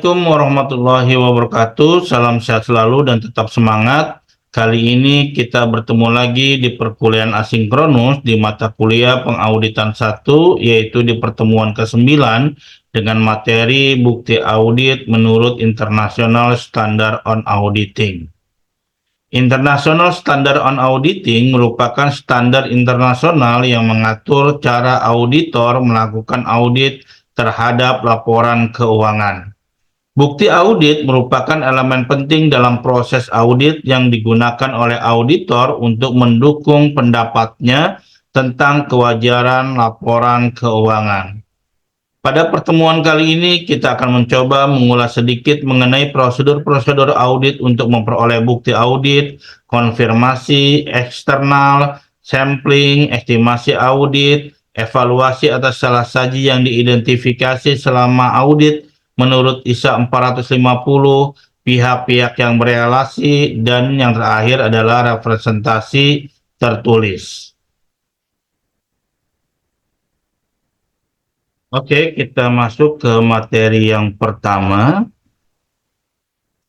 Assalamualaikum warahmatullahi wabarakatuh. Salam sehat selalu dan tetap semangat. Kali ini kita bertemu lagi di perkuliahan asinkronus di mata kuliah pengauditan 1, yaitu di pertemuan ke-9 dengan materi bukti audit menurut International Standard on Auditing. International Standard on Auditing merupakan standar internasional yang mengatur cara auditor melakukan audit terhadap laporan keuangan. Bukti audit merupakan elemen penting dalam proses audit yang digunakan oleh auditor untuk mendukung pendapatnya tentang kewajaran laporan keuangan. Pada pertemuan kali ini, kita akan mencoba mengulas sedikit mengenai prosedur-prosedur audit untuk memperoleh bukti audit, konfirmasi eksternal, sampling, estimasi audit, evaluasi atas salah saji yang diidentifikasi selama audit menurut ISA 450, pihak-pihak yang berelasi, dan yang terakhir adalah representasi tertulis. Oke, kita masuk ke materi yang pertama.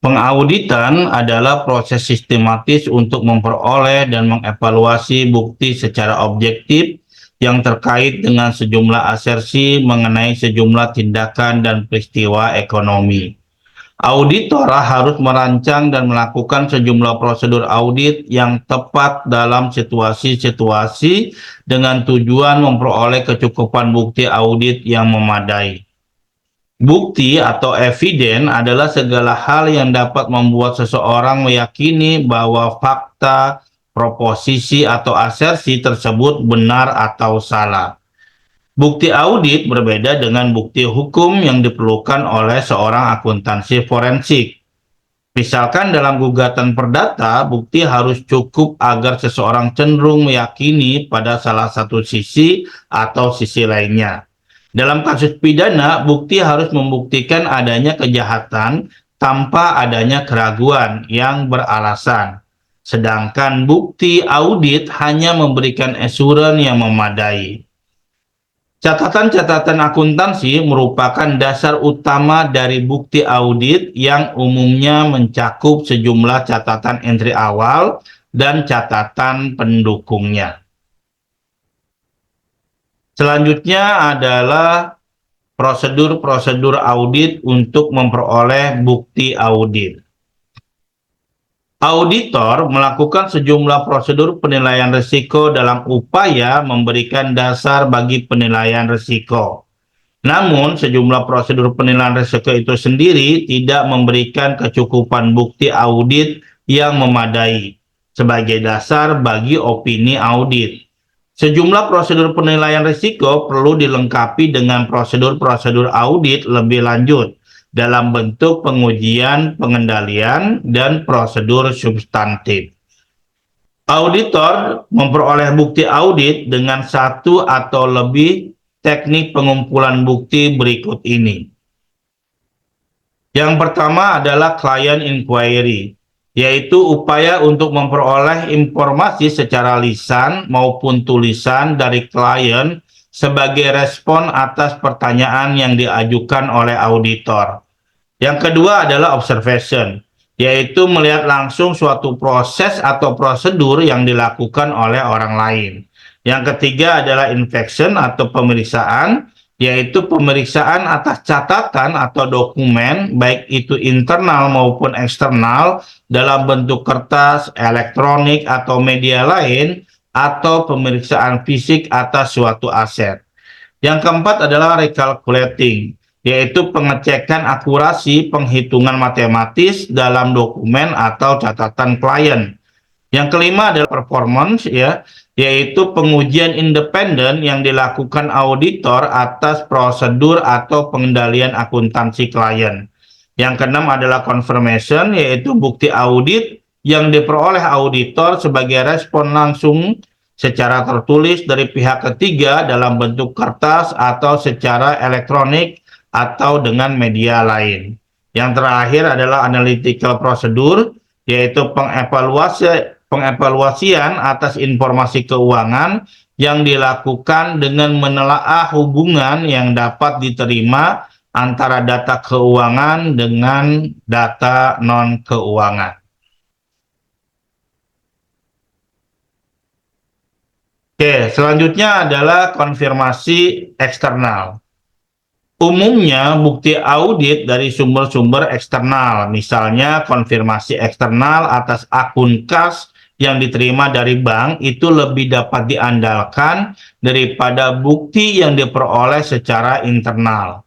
Pengauditan adalah proses sistematis untuk memperoleh dan mengevaluasi bukti secara objektif yang terkait dengan sejumlah asersi mengenai sejumlah tindakan dan peristiwa ekonomi. Auditor harus merancang dan melakukan sejumlah prosedur audit yang tepat dalam situasi-situasi dengan tujuan memperoleh kecukupan bukti audit yang memadai. Bukti atau eviden adalah segala hal yang dapat membuat seseorang meyakini bahwa fakta, proposisi, atau asersi tersebut benar atau salah. Bukti audit berbeda dengan bukti hukum yang diperlukan oleh seorang akuntansi forensik. Misalkan dalam gugatan perdata, bukti harus cukup agar seseorang cenderung meyakini pada salah satu sisi atau sisi lainnya. Dalam kasus pidana, bukti harus membuktikan adanya kejahatan tanpa adanya keraguan yang beralasan. Sedangkan bukti audit hanya memberikan assuran yang memadai. Catatan-catatan akuntansi merupakan dasar utama dari bukti audit yang umumnya mencakup sejumlah catatan entry awal dan catatan pendukungnya. Selanjutnya adalah prosedur-prosedur audit untuk memperoleh bukti audit. Auditor melakukan sejumlah prosedur penilaian risiko dalam upaya memberikan dasar bagi penilaian risiko. Namun, sejumlah prosedur penilaian risiko itu sendiri tidak memberikan kecukupan bukti audit yang memadai sebagai dasar bagi opini audit. Sejumlah prosedur penilaian risiko perlu dilengkapi dengan prosedur-prosedur audit lebih lanjut dalam bentuk pengujian, pengendalian, dan prosedur substantif. Auditor memperoleh bukti audit dengan satu atau lebih teknik pengumpulan bukti berikut ini. Yang pertama adalah client inquiry, yaitu upaya untuk memperoleh informasi secara lisan maupun tulisan dari klien sebagai respon atas pertanyaan yang diajukan oleh auditor. Yang kedua adalah observation, yaitu melihat langsung suatu proses atau prosedur yang dilakukan oleh orang lain. Yang ketiga adalah inspection atau pemeriksaan, yaitu pemeriksaan atas catatan atau dokumen, baik itu internal maupun eksternal, dalam bentuk kertas, elektronik, atau media lain, atau pemeriksaan fisik atas suatu aset. Yang keempat adalah recalculating, yaitu pengecekan akurasi penghitungan matematis dalam dokumen atau catatan klien. Yang kelima adalah performance, yaitu pengujian independen yang dilakukan auditor atas prosedur atau pengendalian akuntansi klien. Yang keenam adalah confirmation, yaitu bukti audit yang diperoleh auditor sebagai respon langsung secara tertulis dari pihak ketiga dalam bentuk kertas atau secara elektronik atau dengan media lain. Yang terakhir adalah analytical procedure, yaitu pengevaluasian atas informasi keuangan yang dilakukan dengan menelaah hubungan yang dapat diterima antara data keuangan dengan data non-keuangan. Oke, selanjutnya adalah konfirmasi eksternal. Umumnya bukti audit dari sumber-sumber eksternal, misalnya konfirmasi eksternal atas akun kas yang diterima dari bank itu lebih dapat diandalkan daripada bukti yang diperoleh secara internal.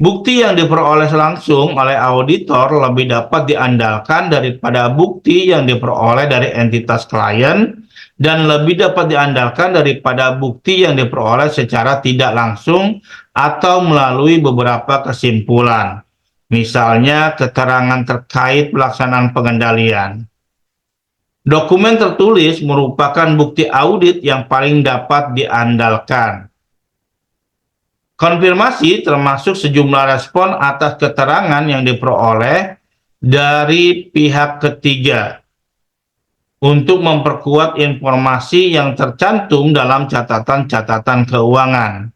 Bukti yang diperoleh langsung oleh auditor lebih dapat diandalkan daripada bukti yang diperoleh dari entitas klien dan lebih dapat diandalkan daripada bukti yang diperoleh secara tidak langsung atau melalui beberapa kesimpulan, misalnya keterangan terkait pelaksanaan pengendalian. Dokumen tertulis merupakan bukti audit yang paling dapat diandalkan. Konfirmasi termasuk sejumlah respon atas keterangan yang diperoleh dari pihak ketiga untuk memperkuat informasi yang tercantum dalam catatan-catatan keuangan.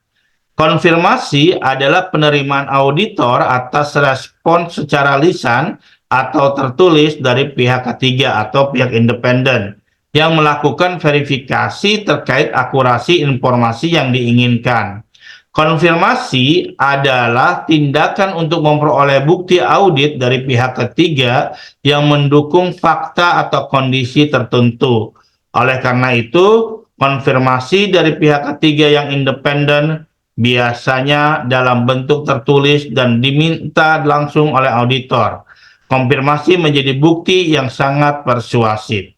Konfirmasi adalah penerimaan auditor atas respon secara lisan atau tertulis dari pihak ketiga atau pihak independen yang melakukan verifikasi terkait akurasi informasi yang diinginkan. Konfirmasi adalah tindakan untuk memperoleh bukti audit dari pihak ketiga yang mendukung fakta atau kondisi tertentu. Oleh karena itu, konfirmasi dari pihak ketiga yang independen biasanya dalam bentuk tertulis dan diminta langsung oleh auditor. Konfirmasi menjadi bukti yang sangat persuasif.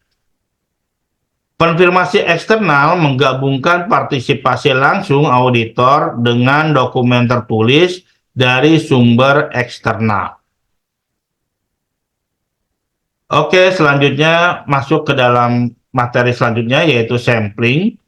Konfirmasi eksternal menggabungkan partisipasi langsung auditor dengan dokumen tertulis dari sumber eksternal. Oke, selanjutnya masuk ke dalam materi selanjutnya yaitu sampling.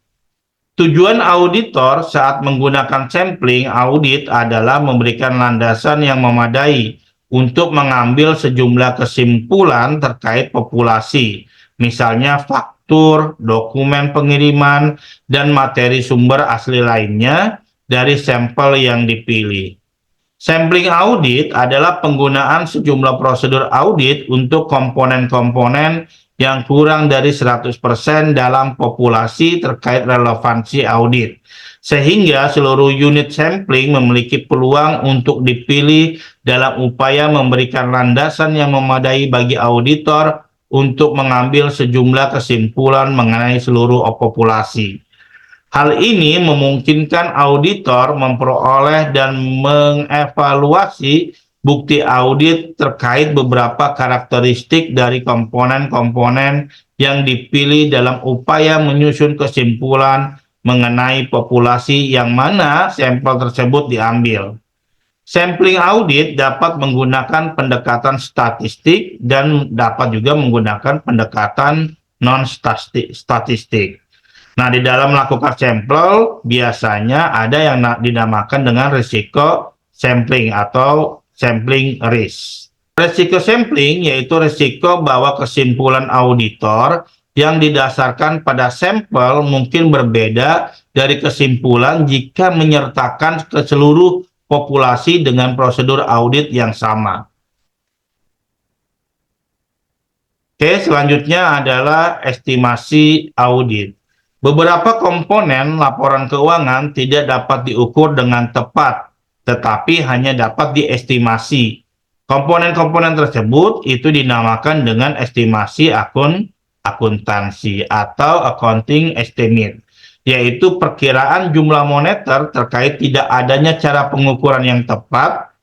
Tujuan auditor saat menggunakan sampling audit adalah memberikan landasan yang memadai untuk mengambil sejumlah kesimpulan terkait populasi, misalnya faktur, dokumen pengiriman, dan materi sumber asli lainnya dari sampel yang dipilih. Sampling audit adalah penggunaan sejumlah prosedur audit untuk komponen-komponen yang kurang dari 100% dalam populasi terkait relevansi audit, sehingga seluruh unit sampling memiliki peluang untuk dipilih dalam upaya memberikan landasan yang memadai bagi auditor untuk mengambil sejumlah kesimpulan mengenai seluruh populasi. Hal ini memungkinkan auditor memperoleh dan mengevaluasi bukti audit terkait beberapa karakteristik dari komponen-komponen yang dipilih dalam upaya menyusun kesimpulan mengenai populasi yang mana sampel tersebut diambil. Sampling audit dapat menggunakan pendekatan statistik dan dapat juga menggunakan pendekatan non-statistik. Nah, di dalam melakukan sampel, biasanya ada yang dinamakan dengan risiko sampling atau sampling risk. Risiko sampling yaitu risiko bahwa kesimpulan auditor yang didasarkan pada sampel mungkin berbeda dari kesimpulan jika menyertakan ke seluruh populasi dengan prosedur audit yang sama. Oke, selanjutnya adalah estimasi audit. Beberapa komponen laporan keuangan tidak dapat diukur dengan tepat, tetapi hanya dapat diestimasi. Komponen-komponen tersebut itu dinamakan dengan estimasi akuntansi atau accounting estimate, yaitu perkiraan jumlah moneter terkait tidak adanya cara pengukuran yang tepat.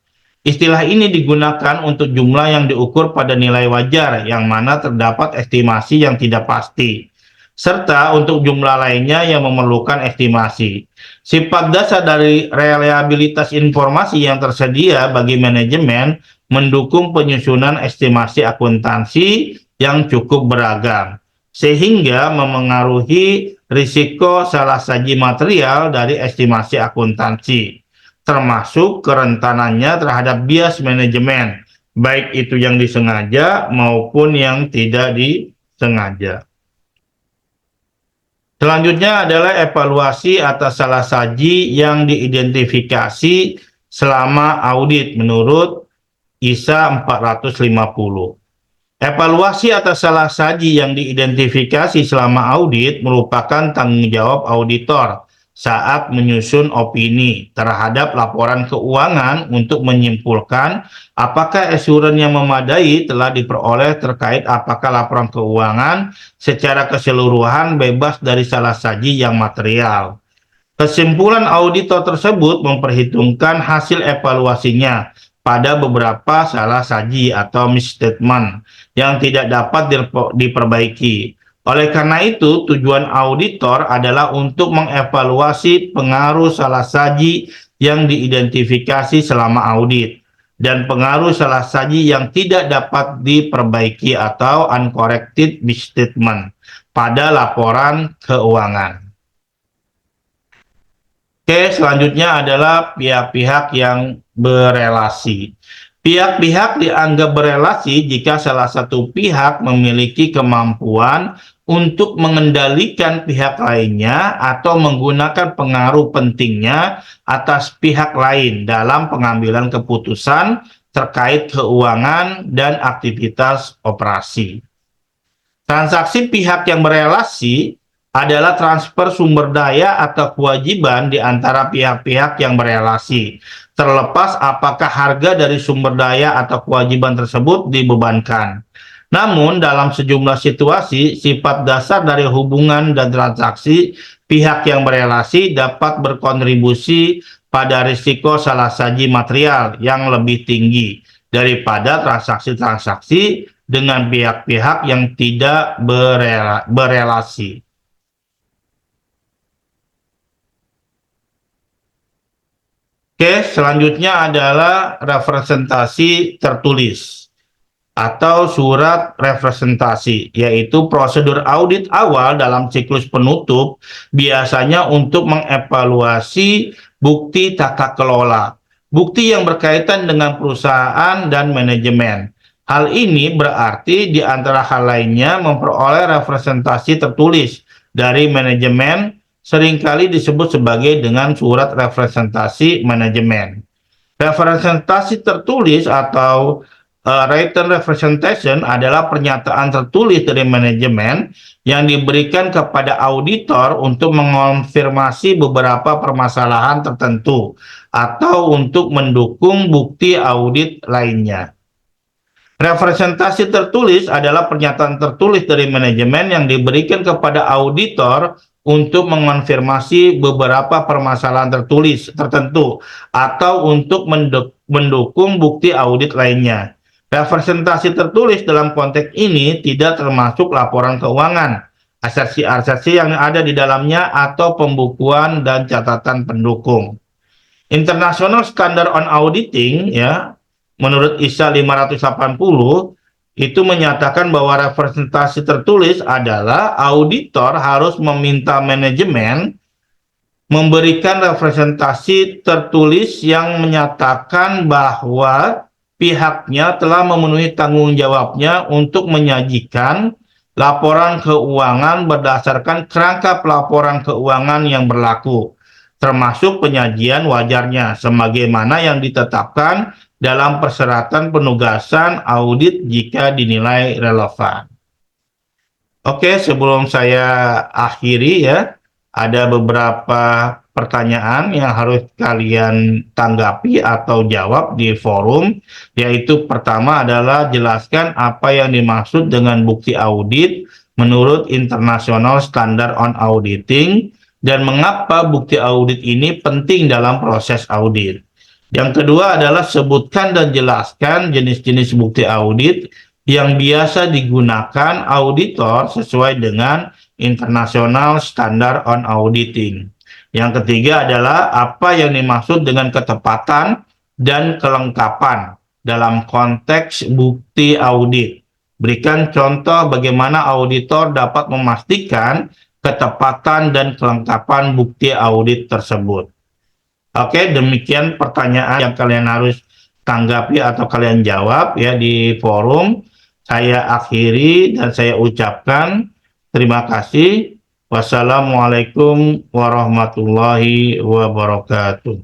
Istilah ini digunakan untuk jumlah yang diukur pada nilai wajar, yang mana terdapat estimasi yang tidak pasti, serta untuk jumlah lainnya yang memerlukan estimasi. Sifat dasar dari reliabilitas informasi yang tersedia bagi manajemen mendukung penyusunan estimasi akuntansi yang cukup beragam, sehingga memengaruhi risiko salah saji material dari estimasi akuntansi, termasuk kerentanannya terhadap bias manajemen, baik itu yang disengaja maupun yang tidak disengaja. Selanjutnya adalah evaluasi atas salah saji yang diidentifikasi selama audit menurut ISA 450. Evaluasi atas salah saji yang diidentifikasi selama audit merupakan tanggung jawab auditor saat menyusun opini terhadap laporan keuangan untuk menyimpulkan apakah assuran yang memadai telah diperoleh terkait apakah laporan keuangan secara keseluruhan bebas dari salah saji yang material. Kesimpulan auditor tersebut memperhitungkan hasil evaluasinya pada beberapa salah saji atau misstatement yang tidak dapat diperbaiki. Oleh karena itu, tujuan auditor adalah untuk mengevaluasi pengaruh salah saji yang diidentifikasi selama audit dan pengaruh salah saji yang tidak dapat diperbaiki atau uncorrected misstatement pada laporan keuangan. Oke, selanjutnya adalah pihak-pihak yang berelasi. Pihak-pihak dianggap berelasi jika salah satu pihak memiliki kemampuan untuk mengendalikan pihak lainnya atau menggunakan pengaruh pentingnya atas pihak lain dalam pengambilan keputusan terkait keuangan dan aktivitas operasi. Transaksi pihak yang berelasi adalah transfer sumber daya atau kewajiban di antara pihak-pihak yang berelasi, terlepas apakah harga dari sumber daya atau kewajiban tersebut dibebankan. Namun, dalam sejumlah situasi, sifat dasar dari hubungan dan transaksi pihak yang berelasi dapat berkontribusi pada risiko salah saji material yang lebih tinggi daripada transaksi-transaksi dengan pihak-pihak yang tidak berelasi. Oke, selanjutnya adalah representasi tertulis atau surat representasi, yaitu prosedur audit awal dalam siklus penutup biasanya untuk mengevaluasi bukti tata kelola, bukti yang berkaitan dengan perusahaan dan manajemen. Hal ini berarti di antara hal lainnya memperoleh representasi tertulis dari manajemen seringkali disebut sebagai dengan surat representasi manajemen. Representasi tertulis atau written representation adalah pernyataan tertulis dari manajemen yang diberikan kepada auditor untuk mengonfirmasi beberapa permasalahan tertentu atau untuk mendukung bukti audit lainnya. Representasi tertulis adalah pernyataan tertulis dari manajemen yang diberikan kepada auditor untuk mengonfirmasi beberapa permasalahan tertentu atau untuk mendukung bukti audit lainnya. Representasi tertulis dalam konteks ini tidak termasuk laporan keuangan, asersi-asersi yang ada di dalamnya atau pembukuan dan catatan pendukung. International Standard on Auditing, ya, menurut ISA 580, itu menyatakan bahwa representasi tertulis adalah auditor harus meminta manajemen memberikan representasi tertulis yang menyatakan bahwa pihaknya telah memenuhi tanggung jawabnya untuk menyajikan laporan keuangan berdasarkan kerangka pelaporan keuangan yang berlaku, termasuk penyajian wajarnya, sebagaimana yang ditetapkan dalam persyaratan penugasan audit jika dinilai relevan. Oke, sebelum saya akhiri ya, ada beberapa pertanyaan yang harus kalian tanggapi atau jawab di forum, yaitu pertama adalah jelaskan apa yang dimaksud dengan bukti audit menurut International Standard on Auditing dan mengapa bukti audit ini penting dalam proses audit. Yang kedua adalah sebutkan dan jelaskan jenis-jenis bukti audit yang biasa digunakan auditor sesuai dengan International Standard on Auditing. Yang ketiga adalah apa yang dimaksud dengan ketepatan dan kelengkapan dalam konteks bukti audit. Berikan contoh bagaimana auditor dapat memastikan ketepatan dan kelengkapan bukti audit tersebut. Oke, demikian pertanyaan yang kalian harus tanggapi atau kalian jawab ya di forum. Saya akhiri dan saya ucapkan terima kasih. Wassalamualaikum warahmatullahi wabarakatuh.